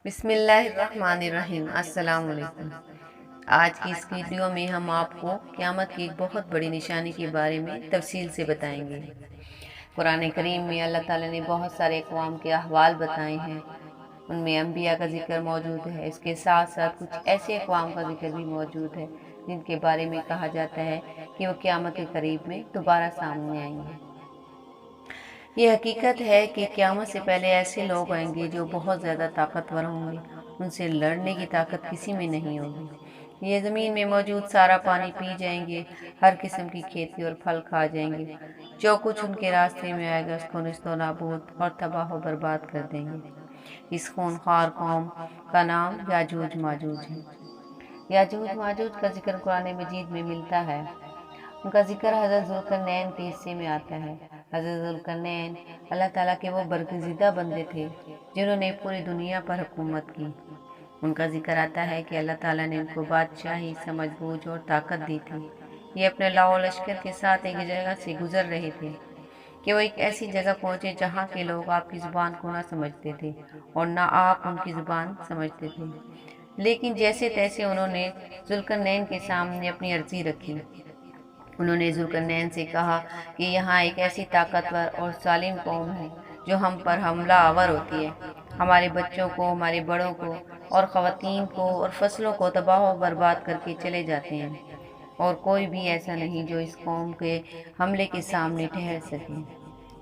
بسم اللہ الرحمن الرحیم۔ السلام علیکم۔ آج کی اس ویڈیو میں ہم آپ کو قیامت کی ایک بہت بڑی نشانی کے بارے میں تفصیل سے بتائیں گے۔ قرآن کریم میں اللہ تعالیٰ نے بہت سارے اقوام کے احوال بتائے ہیں، ان میں انبیاء کا ذکر موجود ہے۔ اس کے ساتھ ساتھ کچھ ایسے اقوام کا ذکر بھی موجود ہے جن کے بارے میں کہا جاتا ہے کہ وہ قیامت کے قریب میں دوبارہ سامنے آئیں گے۔ یہ حقیقت ہے کہ قیامت سے پہلے ایسے لوگ آئیں گے جو بہت زیادہ طاقتور ہوں گے، ان سے لڑنے کی طاقت کسی میں نہیں ہوگی۔ یہ زمین میں موجود سارا پانی پی جائیں گے، ہر قسم کی کھیتی اور پھل کھا جائیں گے، جو کچھ ان کے راستے میں آئے گا اس کو نیست و نابود اور تباہ و برباد کر دیں گے۔ اس خونخوار قوم کا نام یاجوج ماجوج ہے۔ یاجوج ماجوج کا ذکر قرآن مجید میں ملتا ہے۔ ان کا ذکر حضرت ذوالقرنین کے حصے میں آتا ہے۔ حضرت ذوالقرنین اللہ تعالیٰ کے وہ برگزیدہ بندے تھے جنہوں نے پوری دنیا پر حکومت کی۔ ان کا ذکر آتا ہے کہ اللہ تعالیٰ نے ان کو بادشاہی، سمجھ بوجھ اور طاقت دی تھی۔ یہ اپنے لاؤ لشکر کے ساتھ ایک جگہ سے گزر رہے تھے کہ وہ ایک ایسی جگہ پہنچے جہاں کے لوگ آپ کی زبان کو نہ سمجھتے تھے اور نہ آپ ان کی زبان سمجھتے تھے، لیکن جیسے تیسے انہوں نے ذوالقرنین کے سامنے اپنی عرضی رکھی۔ انہوں نے ذوالقرنین سے کہا کہ یہاں ایک ایسی طاقتور اور ظالم قوم ہے جو ہم پر حملہ آور ہوتی ہے، ہمارے بچوں کو، ہمارے بڑوں کو اور خواتین کو اور فصلوں کو تباہ و برباد کر کے چلے جاتے ہیں، اور کوئی بھی ایسا نہیں جو اس قوم کے حملے کے سامنے ٹھہر سکے۔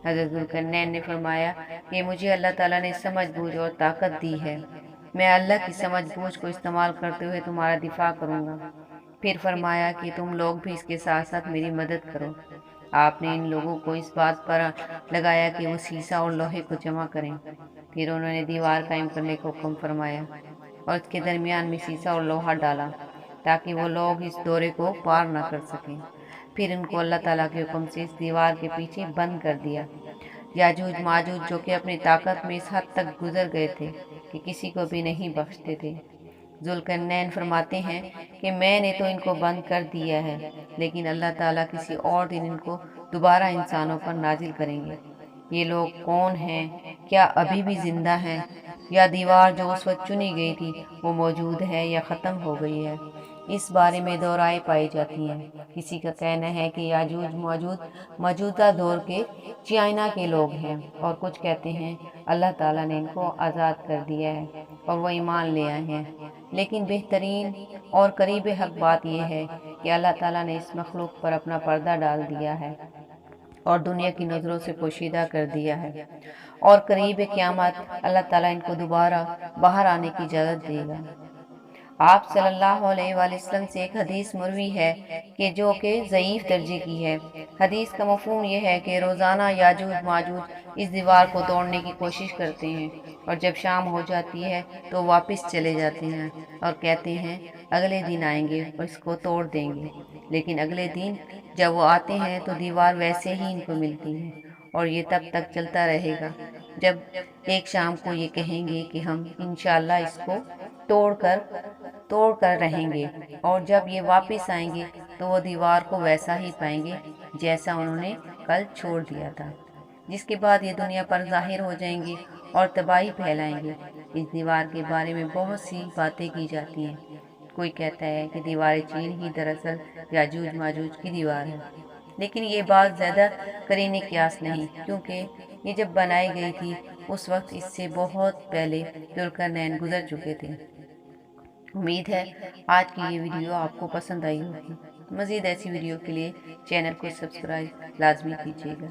حضرت ذوالقرنین نے فرمایا کہ مجھے اللہ تعالیٰ نے سمجھ بوجھ اور طاقت دی ہے، میں اللہ کی سمجھ بوجھ کو استعمال کرتے ہوئے تمہارا دفاع کروں گا۔ پھر فرمایا کہ تم لوگ بھی اس کے ساتھ ساتھ میری مدد کرو۔ آپ نے ان لوگوں کو اس بات پر لگایا کہ وہ سیسہ اور لوہے کو جمع کریں۔ پھر انہوں نے دیوار قائم کرنے کو حکم فرمایا اور اس کے درمیان میں سیسہ اور لوہا ڈالا تاکہ وہ لوگ اس دورے کو پار نہ کر سکیں۔ پھر ان کو اللہ تعالیٰ کے حکم سے اس دیوار کے پیچھے بند کر دیا۔ یاجوج ماجوج جو کہ اپنی طاقت میں اس حد تک گزر گئے تھے کہ کسی کو بھی نہیں بخشتے تھے۔ ذوالقرنین فرماتے ہیں کہ میں نے تو ان کو بند کر دیا ہے، لیکن اللہ تعالیٰ کسی اور دن ان کو دوبارہ انسانوں پر نازل کریں گے۔ یہ لوگ کون ہیں؟ کیا ابھی بھی زندہ ہیں؟ یا دیوار جو اس وقت چنی گئی تھی وہ موجود ہے یا ختم ہو گئی ہے؟ اس بارے میں دو رائے پائی جاتی ہیں۔ کسی کا کہنا ہے کہ یاجوج ماجوج موجودہ دور کے چائنا کے لوگ ہیں، اور کچھ کہتے ہیں اللہ تعالیٰ نے ان کو آزاد کر دیا ہے اور وہ ایمان لے آئے ہیں۔ لیکن بہترین اور قریب حق بات یہ ہے کہ اللہ تعالیٰ نے اس مخلوق پر اپنا پردہ ڈال دیا ہے اور دنیا کی نظروں سے پوشیدہ کر دیا ہے، اور قریب قیامت اللہ تعالیٰ ان کو دوبارہ باہر آنے کی اجازت دے گا۔ آپ صلی اللہ علیہ وآلہ وسلم سے ایک حدیث مروی ہے کہ جو کہ ضعیف درجے کی ہے۔ حدیث کا مفہوم یہ ہے کہ روزانہ یاجوج ماجوج اس دیوار کو توڑنے کی کوشش کرتے ہیں، اور جب شام ہو جاتی ہے تو واپس چلے جاتے ہیں اور کہتے ہیں اگلے دن آئیں گے اور اس کو توڑ دیں گے، لیکن اگلے دن جب وہ آتے ہیں تو دیوار ویسے ہی ان کو ملتی ہے، اور یہ تب تک چلتا رہے گا جب ایک شام کو یہ کہیں گے کہ ہم انشاءاللہ اس کو توڑ کر رہیں گے، اور جب یہ واپس آئیں گے تو وہ دیوار کو ویسا ہی پائیں گے جیسا انہوں نے کل چھوڑ دیا تھا، جس کے بعد یہ دنیا پر ظاہر ہو جائیں گے اور تباہی پھیلائیں گے۔ اس دیوار کے بارے میں بہت سی باتیں کی جاتی ہیں۔ کوئی کہتا ہے کہ دیوار چین ہی دراصل یاجوج ماجوج کی دیوار ہے، لیکن یہ بات زیادہ قرین قیاس نہیں، کیونکہ یہ جب بنائی گئی تھی اس وقت اس سے بہت پہلے ذوالقرنین گزر چکے تھے۔ امید ہے آج کی یہ ویڈیو آپ کو پسند آئی ہوگی۔ مزید ایسی ویڈیو کے لیے چینل کو سبسکرائب لازمی کیجیے گا۔